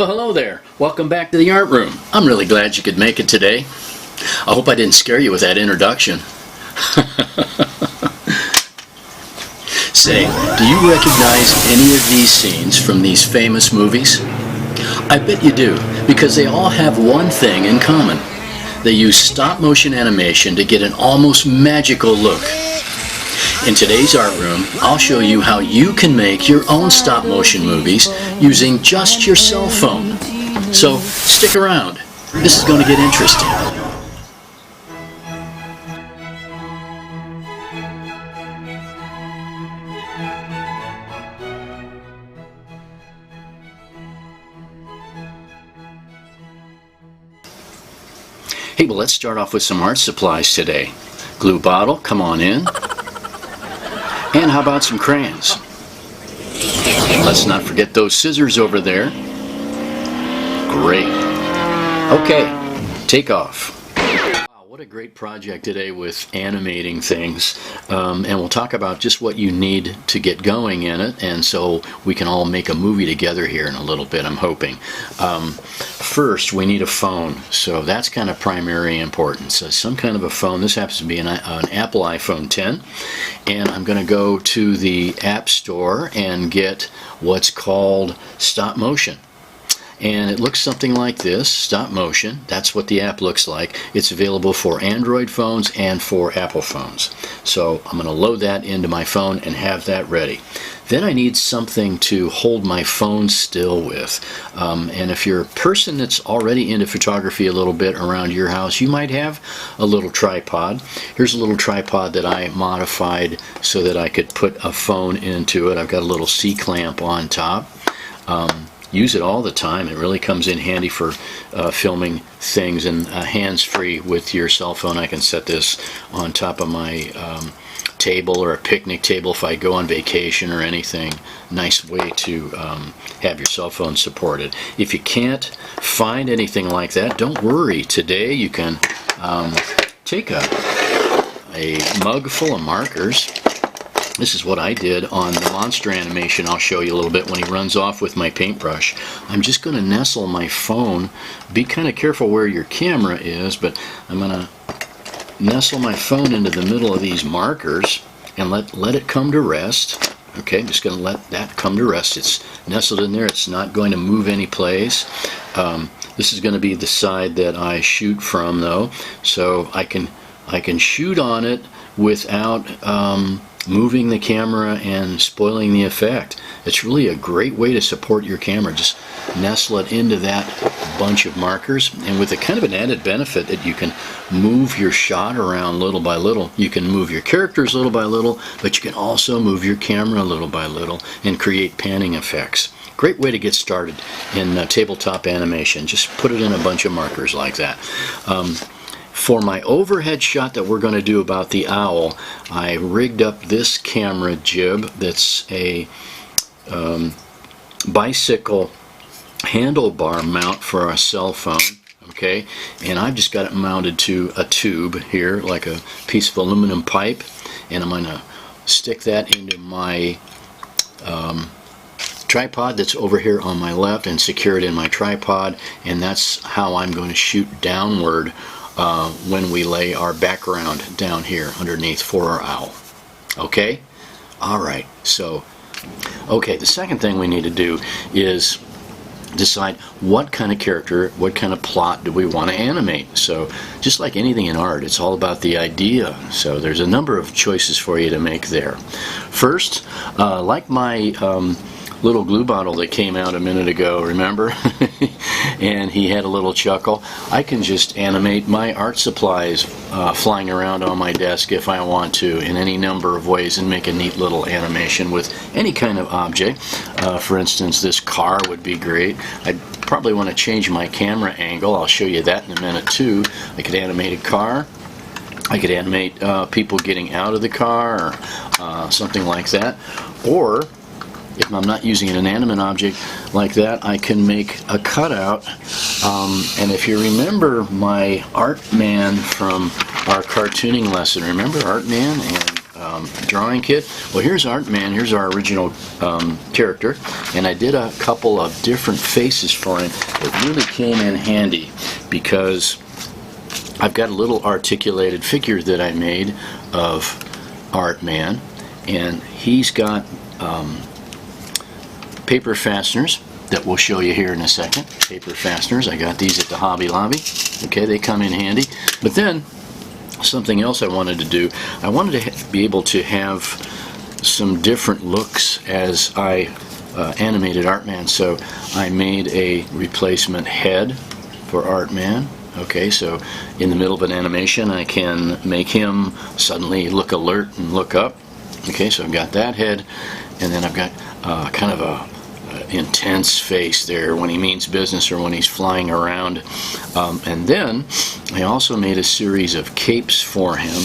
Well, hello there. Welcome back to the art room. I'm really glad you could make it today. I hope I didn't scare you with that introduction. Say, do you recognize any of these scenes from these famous movies? I bet you do, because they all have one thing in common. They use stop-motion animation to get an almost magical look. In today's art room, I'll show you how you can make your own stop-motion movies using just your cell phone. So stick around. This is going to get interesting. Hey, well, let's start off with some art supplies today. Glue bottle, come on in. And how about some crayons? Let's not forget those scissors over there. Great. Okay, take off. Wow, what a great project today with animating things. And we'll talk about just what you need to get going in it, and so we can all make a movie together here in a little bit, I'm hoping. First, we need a phone, so that's kind of primary importance. So some kind of a phone. This happens to be an Apple iPhone 10, and I'm going to go to the App Store and get what's called Stop Motion. And it looks something like this, Stop Motion. That's what the app looks like. It's available for Android phones and for Apple phones. So I'm going to load that into my phone and have that ready. Then I need something to hold my phone still with. And if you're a person that's already into photography a little bit around your house, you might have a little tripod. Here's a little tripod that I modified so that I could put a phone into it. I've got a little C-clamp on top. Use it all the time. It really comes in handy for filming things, and hands-free with your cell phone. I can set this on top of my table or a picnic table if I go on vacation or anything. Nice way to have your cell phone supported. If you can't find anything like that, don't worry. Today you can take a mug full of markers. This is what I did on the monster animation. I'll show you a little bit when he runs off with my paintbrush. I'm just going to nestle my phone. Be kind of careful where your camera is, but I'm going to nestle my phone into the middle of these markers and let it come to rest. Okay, I'm just going to let that come to rest. It's nestled in there. It's not going to move any place. This is going to be the side that I shoot from, though, so I can shoot on it without moving the camera and spoiling the effect. It's really a great way to support your camera. Just nestle it into that bunch of markers, and with a kind of an added benefit that you can move your shot around little by little. You can move your characters little by little, but you can also move your camera little by little and create panning effects. Great way to get started in tabletop animation. Just put it in a bunch of markers like that. For my overhead shot that we're going to do about the owl, I rigged up this camera jib that's a bicycle handlebar mount for a cell phone. Okay, and I've just got it mounted to a tube here, like a piece of aluminum pipe, and I'm going to stick that into my tripod that's over here on my left and secure it in my tripod, and that's how I'm going to shoot downward when we lay our background down here underneath for our owl. Okay? Alright, so, okay, the second thing we need to do is decide what kind of character, what kind of plot do we want to animate. So, just like anything in art, it's all about the idea. So, there's a number of choices for you to make there. First, like my little glue bottle that came out a minute ago, remember? And he had a little chuckle. I can just animate my art supplies flying around on my desk if I want to in any number of ways and make a neat little animation with any kind of object. For instance, this car would be great. I'd probably want to change my camera angle. I'll show you that in a minute too. I could animate a car. I could animate people getting out of the car or something like that. Or if I'm not using an inanimate object like that, I can make a cutout. And if you remember my Artman from our cartooning lesson, remember Artman? And drawing kit. Well, here's Artman. Here's our original character, and I did a couple of different faces for him that really came in handy because I've got a little articulated figure that I made of Artman, and he's got paper fasteners that we'll show you here in a second. Paper fasteners. I got these at the Hobby Lobby. Okay, they come in handy. But then something else I wanted to do, I wanted to be able to have some different looks as I animated Artman. So I made a replacement head for Artman. Okay, so in the middle of an animation I can make him suddenly look alert and look up. Okay, so I've got that head, and then I've got kind of a intense face there when he means business or when he's flying around. And then I also made a series of capes for him,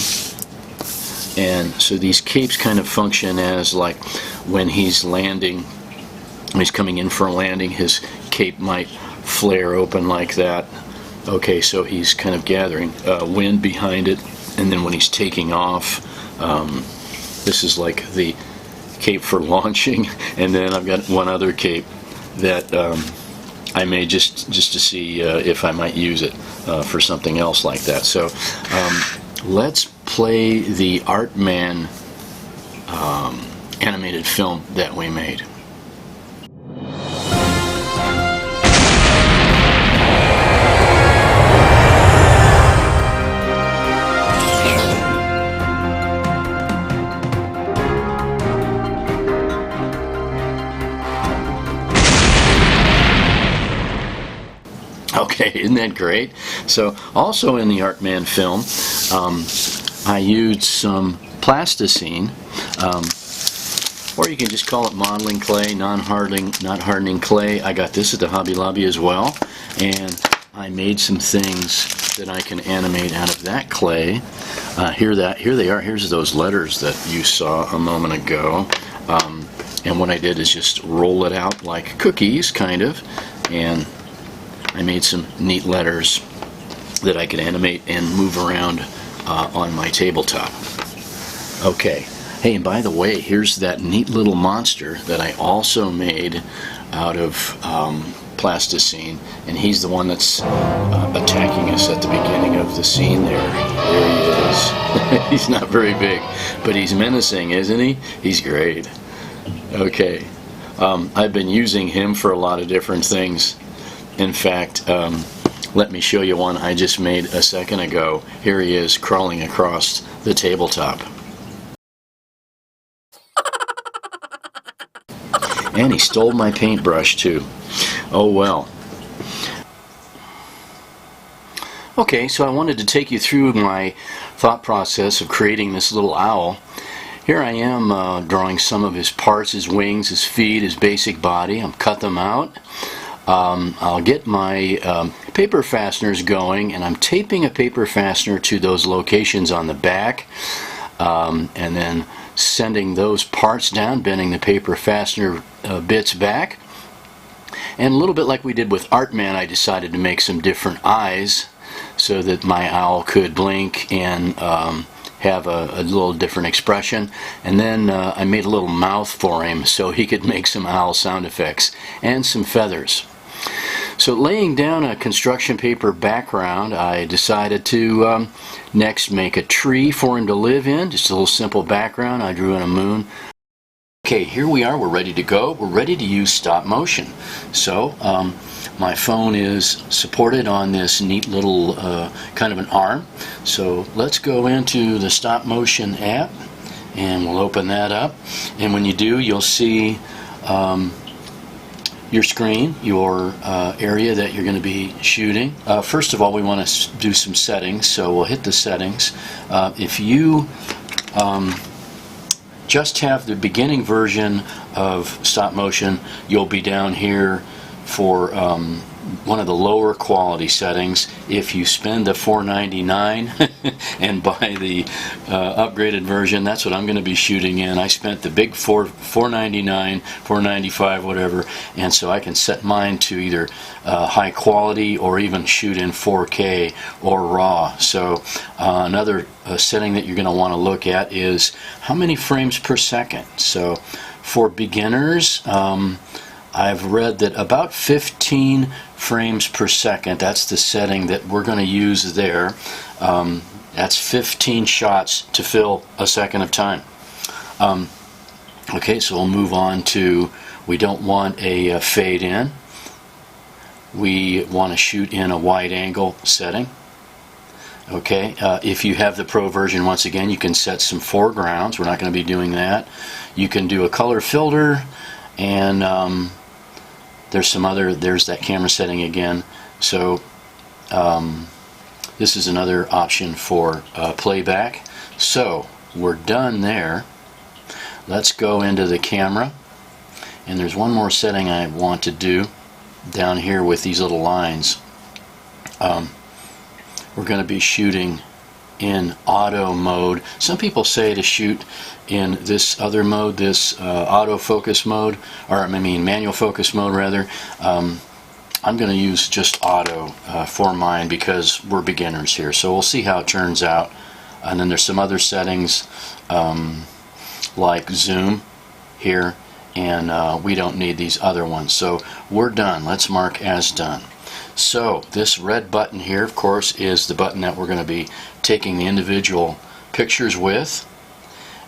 and so these capes kind of function as like when he's landing, when he's coming in for a landing, his cape might flare open like that. Okay, so he's kind of gathering wind behind it, and then when he's taking off, this is like the cape for launching, and then I've got one other cape that I made just to see if I might use it for something else like that. So let's play the Artman animated film that we made. Okay, isn't that great? So also in the Artman film, I used some plasticine, or you can just call it modeling clay, not hardening clay. I got this at the Hobby Lobby as well, and I made some things that I can animate out of that clay. Here they are. Here's those letters that you saw a moment ago, and what I did is just roll it out like cookies, kind of, and I made some neat letters that I could animate and move around on my tabletop. Okay, hey, and by the way, here's that neat little monster that I also made out of plasticine, and he's the one that's attacking us at the beginning of the scene there. There he is. He's not very big, but he's menacing, isn't he? He's great. Okay, I've been using him for a lot of different things. In fact, let me show you one I just made a second ago. Here he is crawling across the tabletop. And he stole my paintbrush too. Oh well. Okay, so I wanted to take you through my thought process of creating this little owl. Here I am drawing some of his parts, his wings, his feet, his basic body. I've cut them out. I'll get my paper fasteners going, and I'm taping a paper fastener to those locations on the back, and then sending those parts down, bending the paper fastener bits back. And a little bit like we did with Artman, I decided to make some different eyes so that my owl could blink and have a little different expression. And then I made a little mouth for him so he could make some owl sound effects and some feathers. So laying down a construction paper background, I decided to next make a tree for him to live in. Just a little simple background. I drew in a moon. Okay, here we are. We're ready to go. We're ready to use stop motion. So my phone is supported on this neat little kind of an arm. So let's go into the stop motion app, and we'll open that up. And when you do, you'll see your screen, your area that you're going to be shooting. First of all, we want to do some settings, so we'll hit the settings. If you just have the beginning version of stop motion, you'll be down here for one of the lower quality settings. If you spend the $4.99 and buy the upgraded version, that's what I'm going to be shooting in. I spent the big $4.99, $4.95, whatever, and so I can set mine to either high quality or even shoot in 4K or RAW. So another setting that you're going to want to look at is how many frames per second. So for beginners, I've read that about 15 frames per second, that's the setting that we're going to use there. That's 15 shots to fill a second of time. Okay, so we'll move on to, we don't want a fade in. We want to shoot in a wide angle setting. Okay, if you have the Pro version, once again, you can set some foregrounds. We're not going to be doing that. You can do a color filter, and there's that camera setting again. So this is another option for playback. So we're done there. Let's go into the camera, and there's one more setting I want to do down here with these little lines. We're going to be shooting in auto mode. Some people say to shoot in this other mode, this autofocus mode, or I mean manual focus mode rather. I'm going to use just auto for mine because we're beginners here. So we'll see how it turns out. And then there's some other settings like zoom here, and we don't need these other ones. So we're done. Let's mark as done. So this red button here, of course, is the button that we're going to be taking the individual pictures with.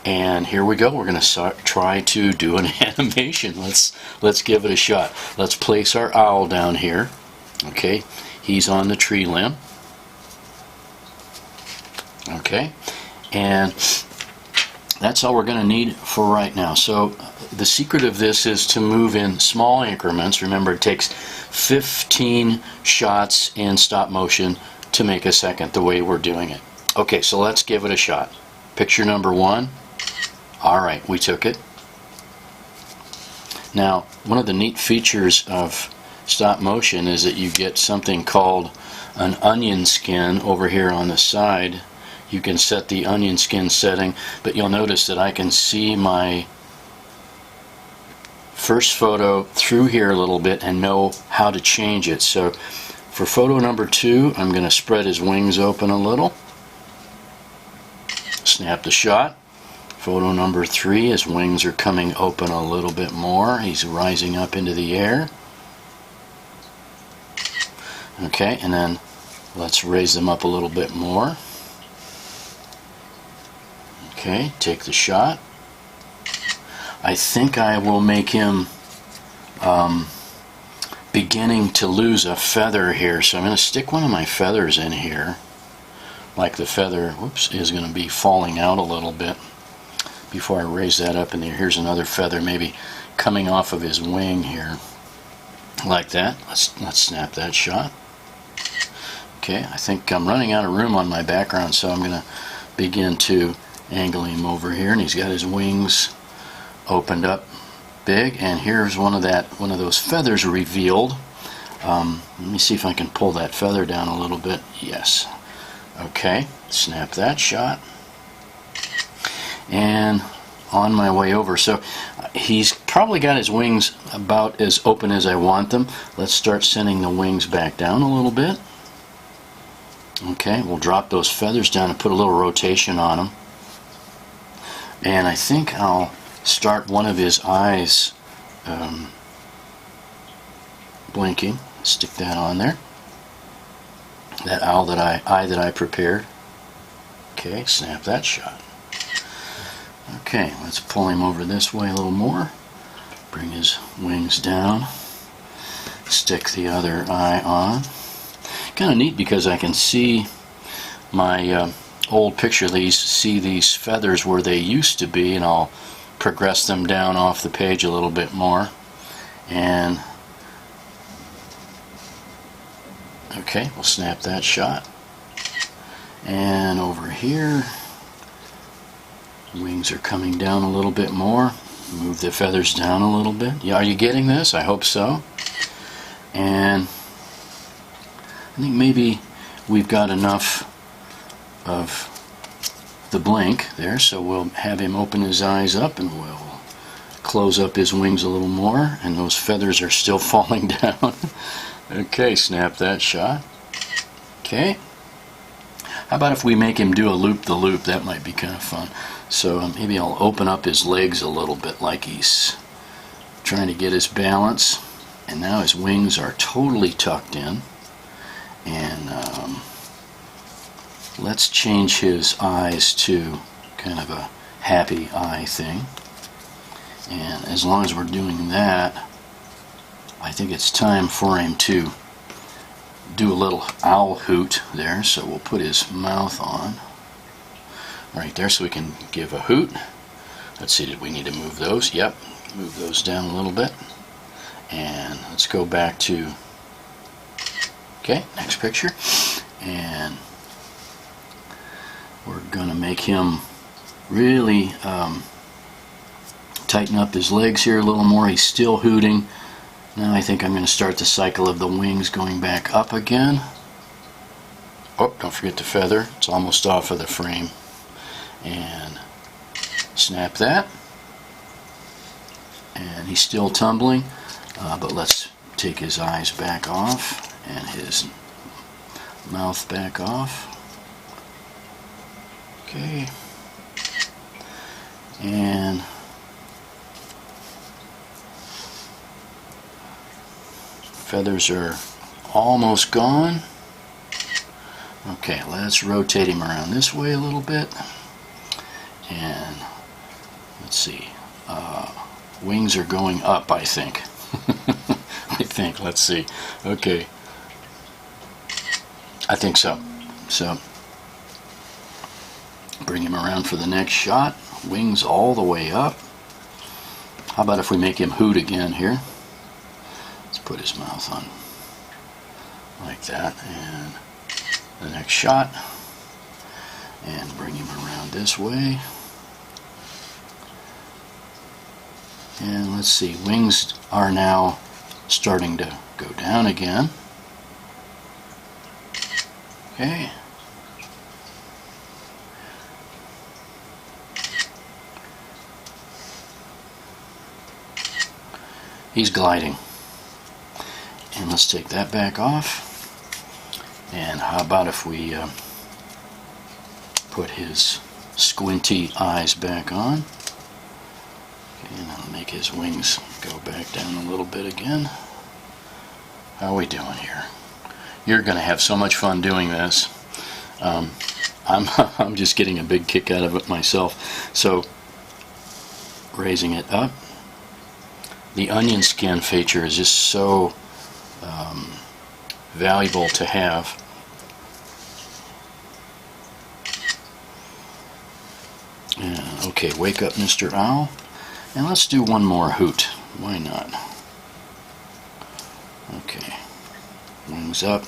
And here we go. We're going to try to do an animation. Let's give it a shot. Let's place our owl down here. Okay, he's on the tree limb. Okay, and that's all we're going to need for right now. So the secret of this is to move in small increments. Remember, it takes 15 shots in stop motion to make a second the way we're doing it. Okay, so let's give it a shot. Picture number one. Alright, we took it. Now, one of the neat features of stop motion is that you get something called an onion skin over here on the side. You can set the onion skin setting, but you'll notice that I can see my first photo through here a little bit and know how to change it. So for photo number 2, I'm going to spread his wings open a little. Snap the shot. Photo number 3, his wings are coming open a little bit more. He's rising up into the air. Okay, and then let's raise them up a little bit more. Okay, take the shot. I think I will make him beginning to lose a feather here, so I'm going to stick one of my feathers in here, like the feather, whoops, is going to be falling out a little bit before I raise that up in there. Here's another feather maybe coming off of his wing here, like that. Let's snap that shot. Okay, I think I'm running out of room on my background, so I'm going to begin to angle him over here, and he's got his wings opened up big, and here's one of those feathers revealed. Let me see if I can pull that feather down a little bit. Yes. Okay, snap that shot, and on my way over. So he's probably got his wings about as open as I want them. Let's start sending the wings back down a little bit. Okay, we'll drop those feathers down and put a little rotation on them. And I think I'll start one of his eyes blinking. Stick that on there. That eye that I prepared. Okay, snap that shot. Okay, let's pull him over this way a little more. Bring his wings down. Stick the other eye on. Kind of neat because I can see my old picture of these feathers where they used to be, and I'll progress them down off the page a little bit more. And okay, we'll snap that shot. And over here, wings are coming down a little bit more. Move the feathers down a little bit. Yeah, are you getting this? I hope so. And I think maybe we've got enough of the blink there, so we'll have him open his eyes up and we'll close up his wings a little more, and those feathers are still falling down. Okay, snap that shot. Okay. How about if we make him do a loop-the-loop? That might be kind of fun. So maybe I'll open up his legs a little bit like he's trying to get his balance. And now his wings are totally tucked in. And let's change his eyes to kind of a happy eye thing. And as long as we're doing that, I think it's time for him to do a little owl hoot there. So we'll put his mouth on right there so we can give a hoot. Let's see, did we need to move those? Yep, move those down a little bit. And let's go back to, okay, next picture. And we're going to make him really tighten up his legs here a little more. He's still hooting. Now I think I'm going to start the cycle of the wings going back up again. Oh, don't forget the feather. It's almost off of the frame. And snap that. And he's still tumbling, but let's take his eyes back off and his mouth back off. Okay. And feathers are almost gone. Okay, let's rotate him around this way a little bit. And let's see. Wings are going up, I think. Let's see. Okay. I think so. So, bring him around for the next shot. Wings all the way up. How about if we make him hoot again here? Let's put his mouth on like that. And the next shot. And bring him around this way. And let's see, wings are now starting to go down again. Okay. He's gliding. And let's take that back off. And how about if we put his squinty eyes back on. And I'll make his wings go back down a little bit again. How are we doing here? You're going to have so much fun doing this. I'm just getting a big kick out of it myself. So, raising it up. The onion skin feature is just so valuable to have. And, okay, wake up, Mr. Owl. And let's do one more hoot. Why not? Okay. Wings up.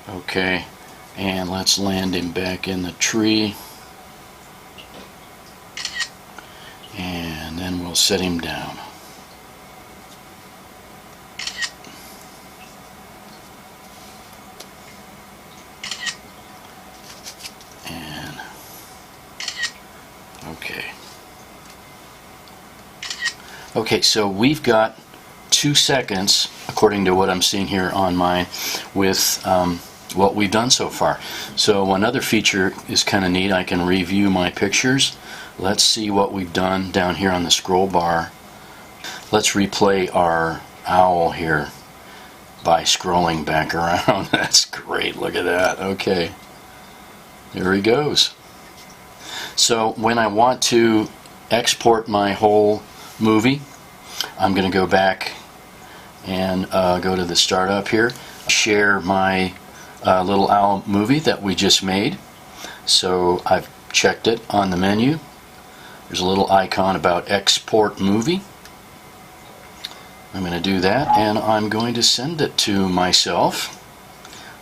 Okay. And let's land him back in the tree. And then we'll set him down. And okay. Okay, so we've got 2 seconds, according to what I'm seeing here on mine, with what we've done so far. So another feature is kind of neat. I can review my pictures. Let's see what we've done down here on the scroll bar. Let's replay our owl here by scrolling back around. That's great. Look at that. Okay. There he goes. So when I want to export my whole movie, I'm going to go back and go to the startup here, share my little owl movie that we just made. So I've checked it on the menu. There's a little icon about export movie. I'm going to do that, and I'm going to send it to myself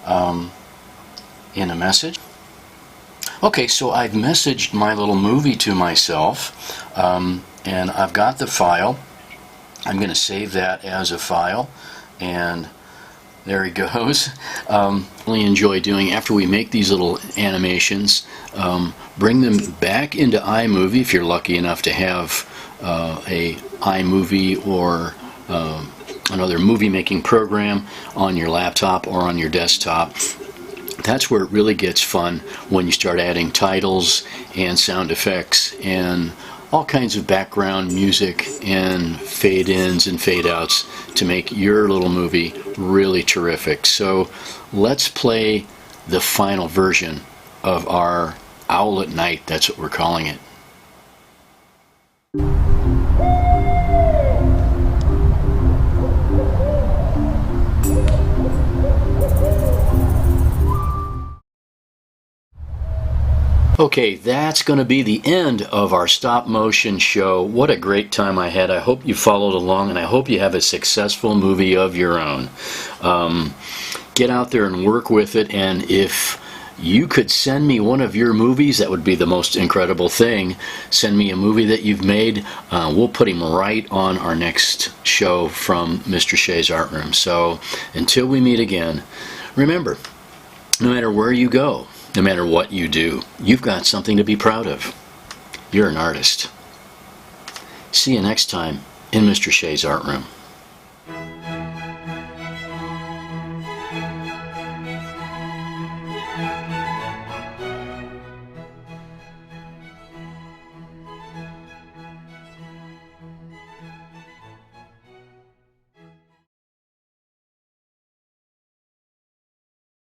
in a message. Okay, so I've messaged my little movie to myself, and I've got the file, I'm going to save that as a file, and there he goes. Really enjoy doing, after we make these little animations, bring them back into iMovie if you're lucky enough to have a iMovie or another movie making program on your laptop or on your desktop. That's where it really gets fun, when you start adding titles and sound effects and all kinds of background music and fade-ins and fade-outs to make your little movie really terrific. So let's play the final version of our Owl at Night. That's what we're calling it. Okay, that's going to be the end of our stop motion show. What a great time I had. I hope you followed along, and I hope you have a successful movie of your own. Get out there and work with it, and if you could send me one of your movies, that would be the most incredible thing. Send me a movie that you've made. We'll put him right on our next show from Mr. Shay's Art Room. So until we meet again, remember, no matter where you go, no matter what you do, you've got something to be proud of. You're an artist. See you next time in Mr. Shay's Art Room.